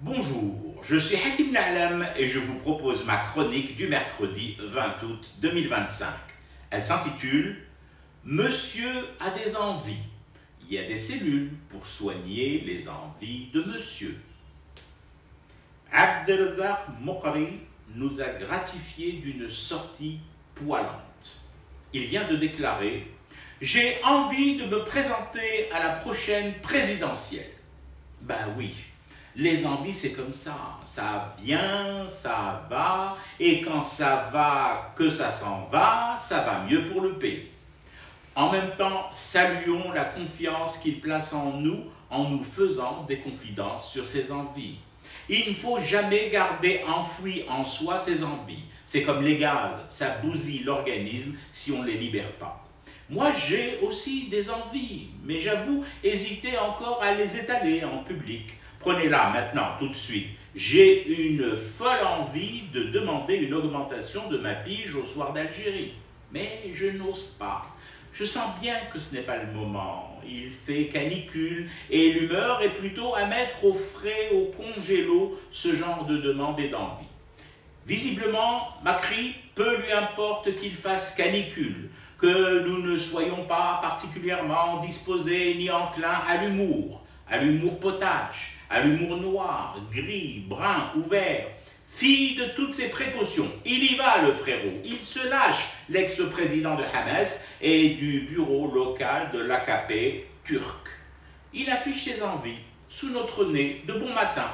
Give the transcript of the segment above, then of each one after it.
Bonjour, je suis Hakim Na'lam et je vous propose ma chronique du mercredi 20 août 2025. Elle s'intitule « Monsieur a des envies. Il y a des cellules pour soigner les envies de monsieur ». Abdelrazak Moukari nous a gratifié d'une sortie poilante. Il vient de déclarer « J'ai envie de me présenter à la prochaine présidentielle ». Ben oui. Les envies, c'est comme ça vient, ça va, et quand ça va, que ça s'en va, ça va mieux pour le pays. En même temps, saluons la confiance qu'il place en nous faisant des confidences sur ses envies. Il ne faut jamais garder enfoui en soi ses envies. C'est comme les gaz, ça bousille l'organisme si on ne les libère pas. Moi, j'ai aussi des envies, mais j'avoue hésiter encore à les étaler en public. Prenez-la maintenant, tout de suite. J'ai une folle envie de demander une augmentation de ma pige au soir d'Algérie. Mais je n'ose pas. Je sens bien que ce n'est pas le moment. Il fait canicule et l'humeur est plutôt à mettre au frais, au congélo, ce genre de demande et d'envie. Visiblement, Macri, peu lui importe qu'il fasse canicule, que nous ne soyons pas particulièrement disposés ni enclins à l'humour potache, à l'humour noir, gris, brun ou vert. Fille de toutes ces précautions, il y va le frérot, il se lâche, l'ex-président de Hamas et du bureau local de l'AKP turc. Il affiche ses envies, sous notre nez, de bon matin.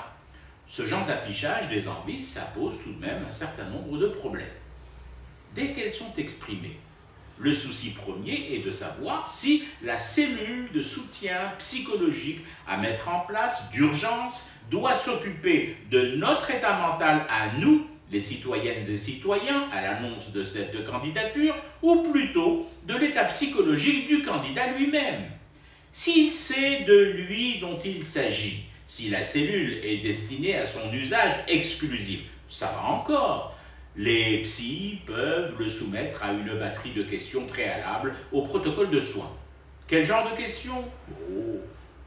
Ce genre d'affichage des envies, ça pose tout de même un certain nombre de problèmes. Dès qu'elles sont exprimées, le souci premier est de savoir si la cellule de soutien psychologique à mettre en place d'urgence doit s'occuper de notre état mental à nous, les citoyennes et citoyens, à l'annonce de cette candidature, ou plutôt de l'état psychologique du candidat lui-même. Si c'est de lui dont il s'agit, si la cellule est destinée à son usage exclusif, ça va encore. Les psys peuvent le soumettre à une batterie de questions préalables au protocole de soins. Quel genre de questions? Oh,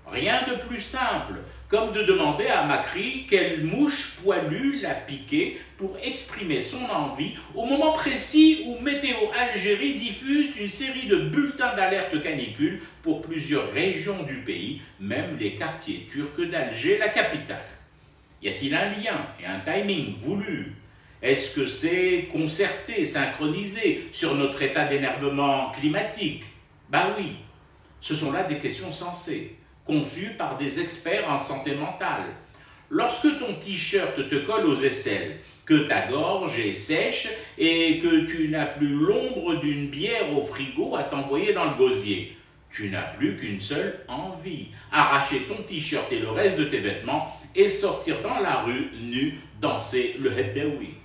rien de plus simple, comme de demander à Macri quelle mouche poilue l'a piqué pour exprimer son envie au moment précis où Météo Algérie diffuse une série de bulletins d'alerte canicule pour plusieurs régions du pays, même les quartiers turcs d'Alger, la capitale. Y a-t-il un lien et un timing voulu? Est-ce que c'est concerté, synchronisé sur notre état d'énervement climatique? Ben oui, ce sont là des questions sensées, conçues par des experts en santé mentale. Lorsque ton t-shirt te colle aux aisselles, que ta gorge est sèche et que tu n'as plus l'ombre d'une bière au frigo à t'envoyer dans le gosier, tu n'as plus qu'une seule envie, arracher ton t-shirt et le reste de tes vêtements et sortir dans la rue nu danser le Heddaoui.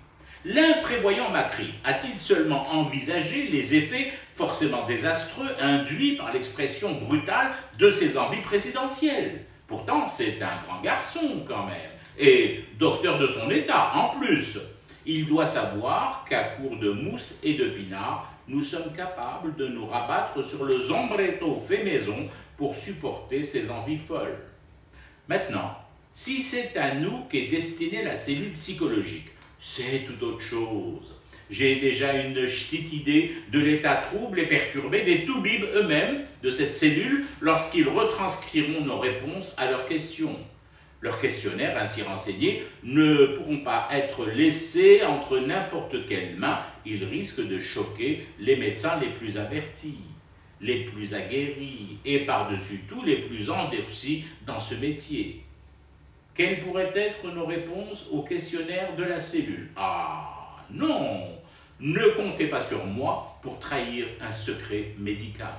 L'imprévoyant Macri a-t-il seulement envisagé les effets forcément désastreux induits par l'expression brutale de ses envies présidentielles? Pourtant, c'est un grand garçon quand même, et docteur de son état en plus. Il doit savoir qu'à court de mousse et de pinard, nous sommes capables de nous rabattre sur le zombretto fait maison pour supporter ses envies folles. Maintenant, si c'est à nous qu'est destinée la cellule psychologique, c'est tout autre chose. J'ai déjà une petite idée de l'état trouble et perturbé des toubibs eux-mêmes de cette cellule lorsqu'ils retranscriront nos réponses à leurs questions. Leurs questionnaires ainsi renseignés ne pourront pas être laissés entre n'importe quelles mains. Ils risquent de choquer les médecins les plus avertis, les plus aguerris et par-dessus tout les plus endurcis dans ce métier. Quelles pourraient être nos réponses au questionnaire de la cellule? Ah non, ne comptez pas sur moi pour trahir un secret médical.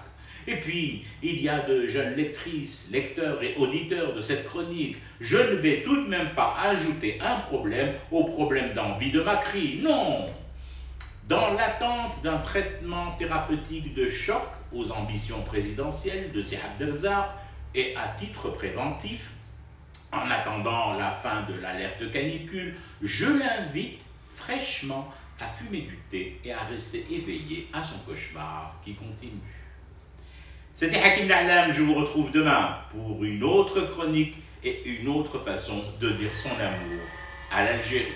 Et puis, il y a de jeunes lectrices, lecteurs et auditeurs de cette chronique. Je ne vais tout de même pas ajouter un problème au problème d'envie de Macri, non. Dans l'attente d'un traitement thérapeutique de choc aux ambitions présidentielles de Sir Abdelrazak et à titre préventif, en attendant la fin de l'alerte canicule, je l'invite fraîchement à fumer du thé et à rester éveillé à son cauchemar qui continue. C'était Hakim Na'lam, je vous retrouve demain pour une autre chronique et une autre façon de dire son amour à l'Algérie.